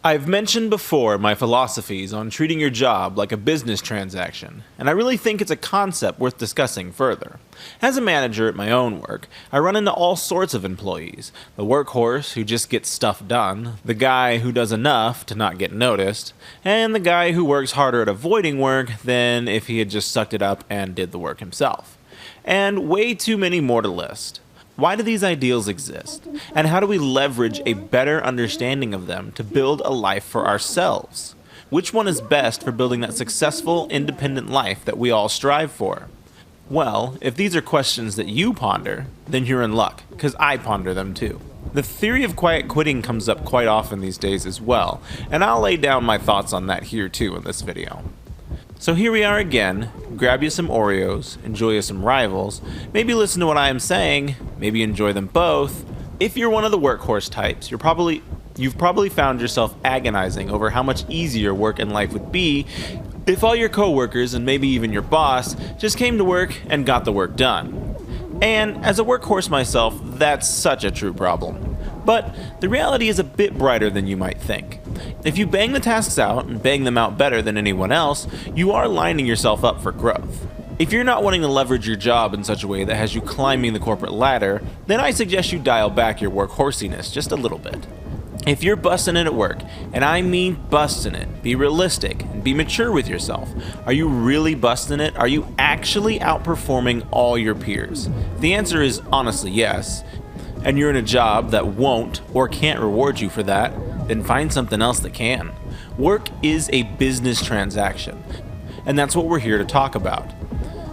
I've mentioned before my philosophies on treating your job like a business transaction, and I really think it's a concept worth discussing further. As a manager at my own work, I run into all sorts of employees. The workhorse who just gets stuff done, the guy who does enough to not get noticed, and the guy who works harder at avoiding work than if he had just sucked it up and did the work himself. And way too many more to list. Why do these ideals exist? And how do we leverage a better understanding of them to build a life for ourselves? Which one is best for building that successful, independent life that we all strive for? Well, if these are questions that you ponder, then you're in luck, because I ponder them too. The theory of quiet quitting comes up quite often these days as well, and I'll lay down my thoughts on that here too in this video. So here we are again. Grab you some Oreos, enjoy you some Rivals, maybe listen to what I am saying, maybe enjoy them both. If you're one of the workhorse types, you've probably found yourself agonizing over how much easier work and life would be if all your coworkers and maybe even your boss just came to work and got the work done. And as a workhorse myself, that's such a true problem. But the reality is a bit brighter than you might think. If you bang the tasks out and bang them out better than anyone else, you are lining yourself up for growth. If you're not wanting to leverage your job in such a way that has you climbing the corporate ladder, then I suggest you dial back your workhorsiness just a little bit. If you're busting it at work, and I mean busting it, be realistic and be mature with yourself. Are you really busting it? Are you actually outperforming all your peers? The answer is honestly yes. And you're in a job that won't or can't reward you for that, then find something else that can. Work is a business transaction, and that's what we're here to talk about.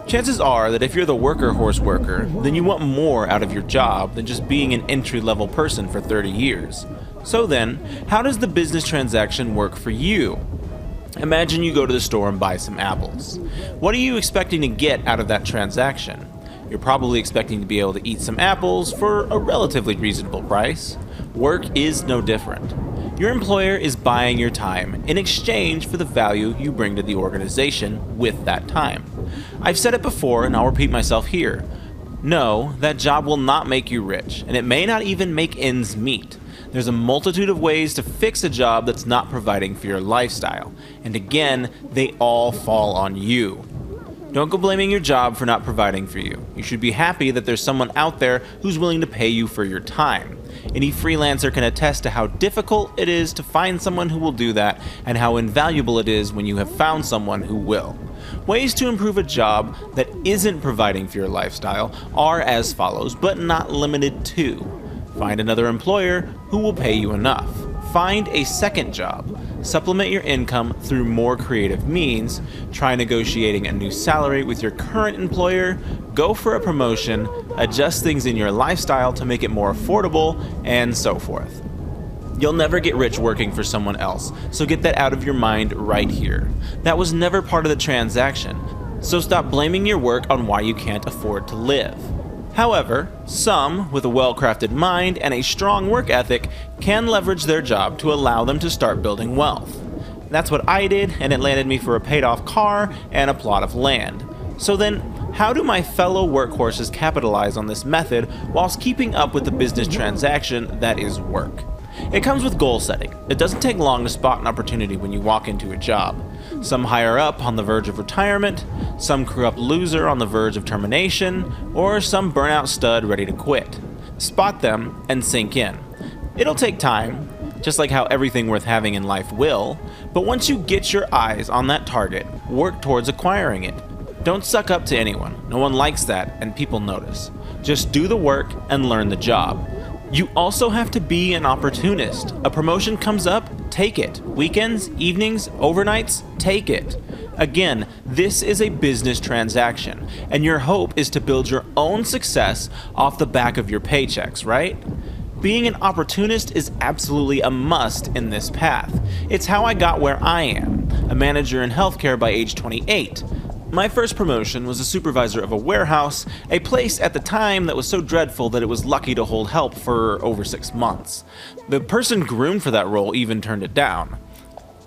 Chances are that if you're the workhorse worker, then you want more out of your job than just being an entry-level person for 30 years. So then, how does the business transaction work for you? Imagine you go to the store and buy some apples. What are you expecting to get out of that transaction? You're probably expecting to be able to eat some apples for a relatively reasonable price. Work is no different. Your employer is buying your time in exchange for the value you bring to the organization with that time. I've said it before and I'll repeat myself here. No, that job will not make you rich, and it may not even make ends meet. There's a multitude of ways to fix a job that's not providing for your lifestyle, and again, they all fall on you. Don't go blaming your job for not providing for you. You should be happy that there's someone out there who's willing to pay you for your time. Any freelancer can attest to how difficult it is to find someone who will do that and how invaluable it is when you have found someone who will. Ways to improve a job that isn't providing for your lifestyle are as follows, but not limited to: find another employer who will pay you enough. Find a second job. Supplement your income through more creative means. Try negotiating a new salary with your current employer. Go for a promotion. Adjust things in your lifestyle to make it more affordable, and so forth. You'll never get rich working for someone else, so get that out of your mind right here. That was never part of the transaction, so stop blaming your work on why you can't afford to live. However, some with a well-crafted mind and a strong work ethic can leverage their job to allow them to start building wealth. That's what I did, and it landed me for a paid-off car and a plot of land. So then, how do my fellow workhorses capitalize on this method whilst keeping up with the business transaction that is work? It comes with goal setting. It doesn't take long to spot an opportunity when you walk into a job. Some higher up on the verge of retirement, some corrupt loser on the verge of termination, or some burnout stud ready to quit. Spot them and sink in. It'll take time, just like how everything worth having in life will, but once you get your eyes on that target, work towards acquiring it. Don't suck up to anyone. No one likes that, and people notice. Just do the work and learn the job. You also have to be an opportunist. A promotion comes up, take it. Weekends, evenings, overnights, take it. Again, this is a business transaction, and your hope is to build your own success off the back of your paychecks, right? Being an opportunist is absolutely a must in this path. It's how I got where I am, a manager in healthcare by age 28. My first promotion was a supervisor of a warehouse, a place at the time that was so dreadful that it was lucky to hold help for over 6 months. The person groomed for that role even turned it down.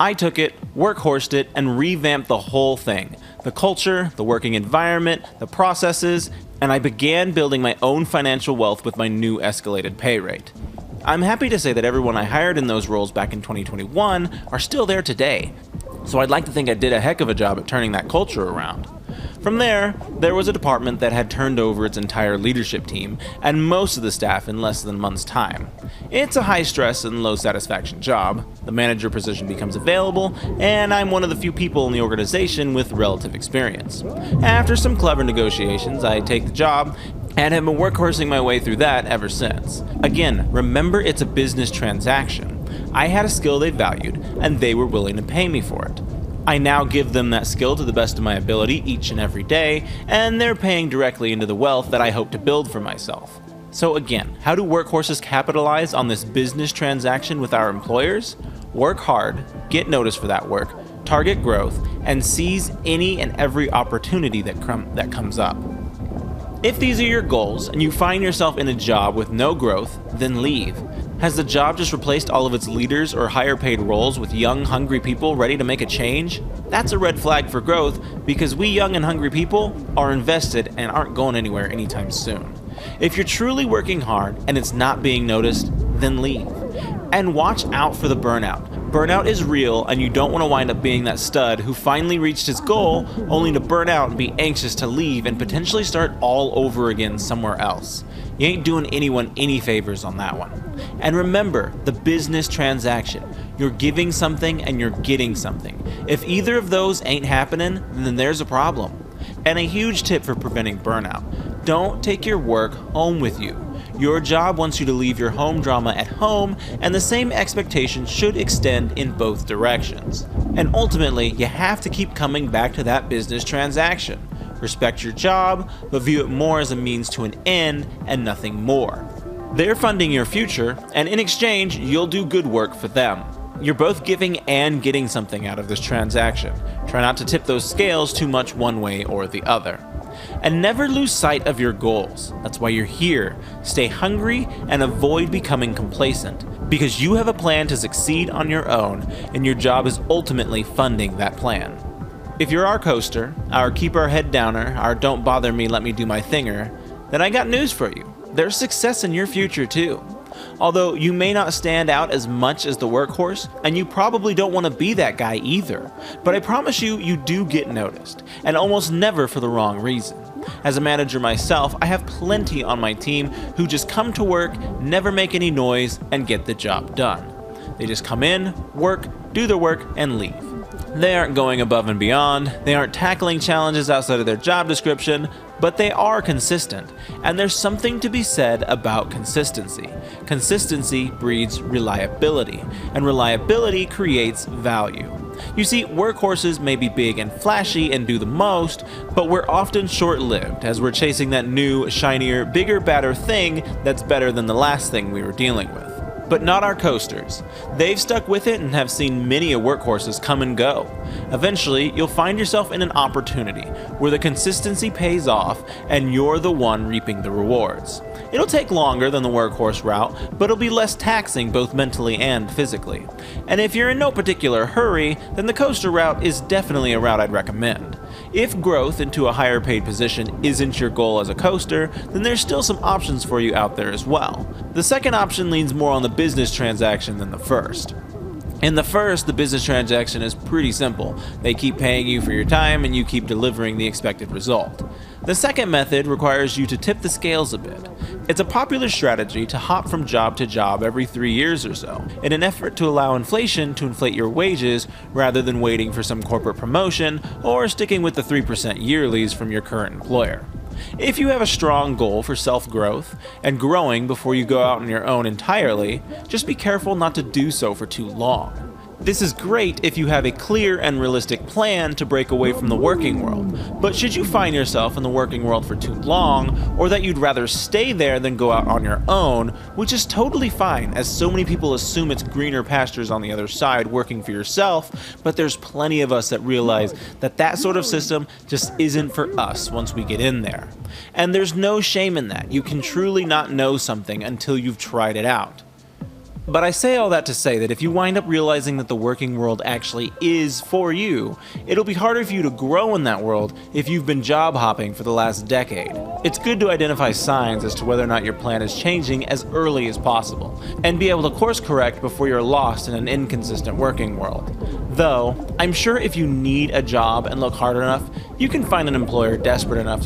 I took it, workhorsed it, and revamped the whole thing. The culture, the working environment, the processes, and I began building my own financial wealth with my new escalated pay rate. I'm happy to say that everyone I hired in those roles back in 2021 are still there today, so I'd like to think I did a heck of a job at turning that culture around. From there was a department that had turned over its entire leadership team and most of the staff in less than a month's time. It's a high stress and low satisfaction job. The manager position becomes available, and I'm one of the few people in the organization with relative experience. After some clever negotiations, I take the job and have been workhorsing my way through that ever since. Again, remember, it's a business transaction. I had a skill they valued, and they were willing to pay me for it. I now give them that skill to the best of my ability each and every day, and they're paying directly into the wealth that I hope to build for myself. So again, how do workhorses capitalize on this business transaction with our employers? Work hard, get noticed for that work, target growth, and seize any and every opportunity that comes up. If these are your goals and you find yourself in a job with no growth, then leave. Has the job just replaced all of its leaders or higher paid roles with young, hungry people ready to make a change? That's a red flag for growth, because we young and hungry people are invested and aren't going anywhere anytime soon. If you're truly working hard and it's not being noticed, then leave. And watch out for the burnout. Burnout is real, and you don't want to wind up being that stud who finally reached his goal only to burn out and be anxious to leave and potentially start all over again somewhere else. You ain't doing anyone any favors on that one. And remember, the business transaction. You're giving something and you're getting something. If either of those ain't happening, then there's a problem. And a huge tip for preventing burnout: don't take your work home with you. Your job wants you to leave your home drama at home, and the same expectations should extend in both directions. And ultimately, you have to keep coming back to that business transaction. Respect your job, but view it more as a means to an end and nothing more. They're funding your future, and in exchange, you'll do good work for them. You're both giving and getting something out of this transaction. Try not to tip those scales too much one way or the other. And never lose sight of your goals. That's why you're here. Stay hungry and avoid becoming complacent, because you have a plan to succeed on your own, and your job is ultimately funding that plan. If you're our coaster, our keep our head downer, our don't bother me, let me do my thinger, then I got news for you. There's success in your future too. Although you may not stand out as much as the workhorse, and you probably don't want to be that guy either, but I promise you, you do get noticed, and almost never for the wrong reason. As a manager myself, I have plenty on my team who just come to work, never make any noise, and get the job done. They just come in, work, do their work, and leave. They aren't going above and beyond, they aren't tackling challenges outside of their job description, but they are consistent, and there's something to be said about consistency. Consistency breeds reliability, and reliability creates value. You see, workhorses may be big and flashy and do the most, but we're often short-lived as we're chasing that new, shinier, bigger, badder thing that's better than the last thing we were dealing with. But not our coasters. They've stuck with it and have seen many a workhorses come and go. Eventually, you'll find yourself in an opportunity where the consistency pays off and you're the one reaping the rewards. It'll take longer than the workhorse route, but it'll be less taxing both mentally and physically. And if you're in no particular hurry, then the coaster route is definitely a route I'd recommend. If growth into a higher paid position isn't your goal as a coaster, then there's still some options for you out there as well. The second option leans more on the business transaction than the first. In the first, the business transaction is pretty simple. They keep paying you for your time and you keep delivering the expected result. The second method requires you to tip the scales a bit. It's a popular strategy to hop from job to job every 3 years or so, in an effort to allow inflation to inflate your wages rather than waiting for some corporate promotion or sticking with the 3% yearlies from your current employer. If you have a strong goal for self-growth and growing before you go out on your own entirely, just be careful not to do so for too long. This is great if you have a clear and realistic plan to break away from the working world, but should you find yourself in the working world for too long, or that you'd rather stay there than go out on your own, which is totally fine, as so many people assume it's greener pastures on the other side working for yourself, but there's plenty of us that realize that that sort of system just isn't for us once we get in there. And there's no shame in that. You can truly not know something until you've tried it out. But I say all that to say that if you wind up realizing that the working world actually is for you, it'll be harder for you to grow in that world if you've been job hopping for the last decade. It's good to identify signs as to whether or not your plan is changing as early as possible, and be able to course correct before you're lost in an inconsistent working world. Though, I'm sure if you need a job and look hard enough, you can find an employer desperate enough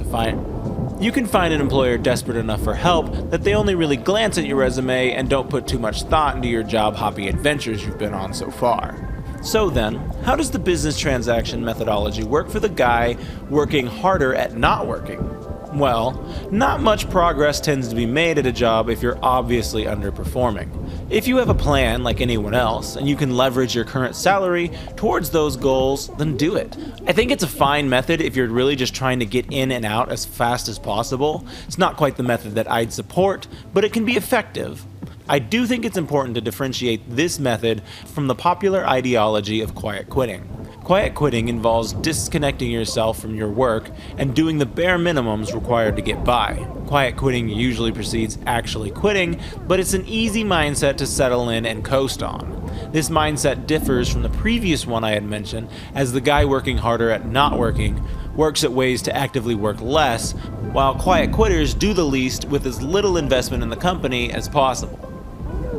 for help that they only really glance at your resume and don't put too much thought into your job hoppy adventures you've been on so far. So then, how does the business transaction methodology work for the guy working harder at not working? Well, not much progress tends to be made at a job if you're obviously underperforming. If you have a plan like anyone else, and you can leverage your current salary towards those goals, then do it. I think it's a fine method if you're really just trying to get in and out as fast as possible. It's not quite the method that I'd support, but it can be effective. I do think it's important to differentiate this method from the popular ideology of quiet quitting. Quiet quitting involves disconnecting yourself from your work and doing the bare minimums required to get by. Quiet quitting usually precedes actually quitting, but it's an easy mindset to settle in and coast on. This mindset differs from the previous one I had mentioned, as the guy working harder at not working works at ways to actively work less, while quiet quitters do the least with as little investment in the company as possible.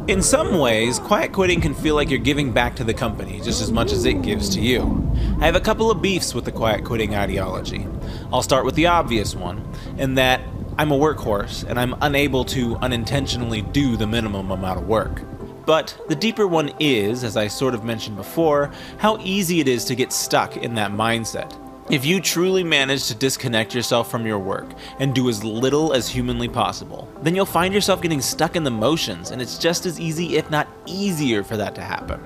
In some ways, quiet quitting can feel like you're giving back to the company just as much as it gives to you. I have a couple of beefs with the quiet quitting ideology. I'll start with the obvious one, in that I'm a workhorse and I'm unable to unintentionally do the minimum amount of work. But the deeper one is, as I sort of mentioned before, how easy it is to get stuck in that mindset. If you truly manage to disconnect yourself from your work and do as little as humanly possible, then you'll find yourself getting stuck in the motions, and it's just as easy, if not easier, for that to happen.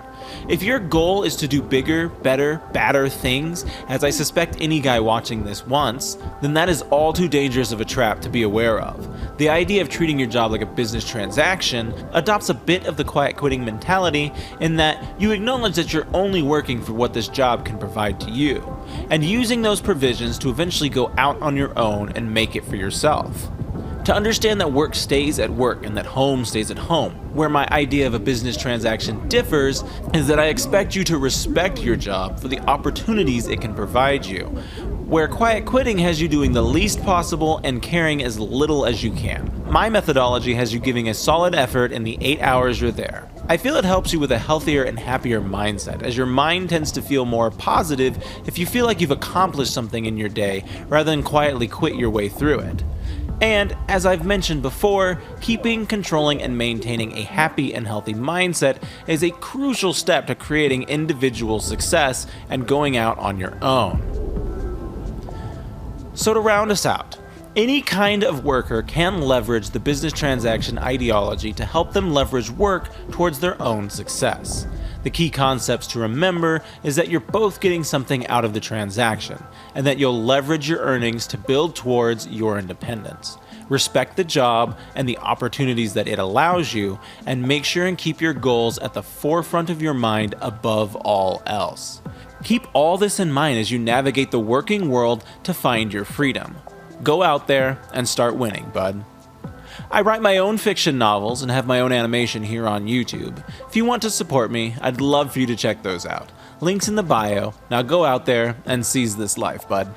If your goal is to do bigger, better, badder things, as I suspect any guy watching this wants, then that is all too dangerous of a trap to be aware of. The idea of treating your job like a business transaction adopts a bit of the quiet quitting mentality in that you acknowledge that you're only working for what this job can provide to you, and using those provisions to eventually go out on your own and make it for yourself. To understand that work stays at work and that home stays at home, where my idea of a business transaction differs is that I expect you to respect your job for the opportunities it can provide you, where quiet quitting has you doing the least possible and caring as little as you can. My methodology has you giving a solid effort in the 8 hours you're there. I feel it helps you with a healthier and happier mindset, as your mind tends to feel more positive if you feel like you've accomplished something in your day rather than quietly quit your way through it. And, as I've mentioned before, keeping, controlling, and maintaining a happy and healthy mindset is a crucial step to creating individual success and going out on your own. So to round us out, any kind of worker can leverage the business transaction ideology to help them leverage work towards their own success. The key concepts to remember is that you're both getting something out of the transaction, and that you'll leverage your earnings to build towards your independence. Respect the job and the opportunities that it allows you, and make sure and keep your goals at the forefront of your mind above all else. Keep all this in mind as you navigate the working world to find your freedom. Go out there and start winning, bud. I write my own fiction novels and have my own animation here on YouTube. If you want to support me, I'd love for you to check those out. Links in the bio. Now go out there and seize this life, bud.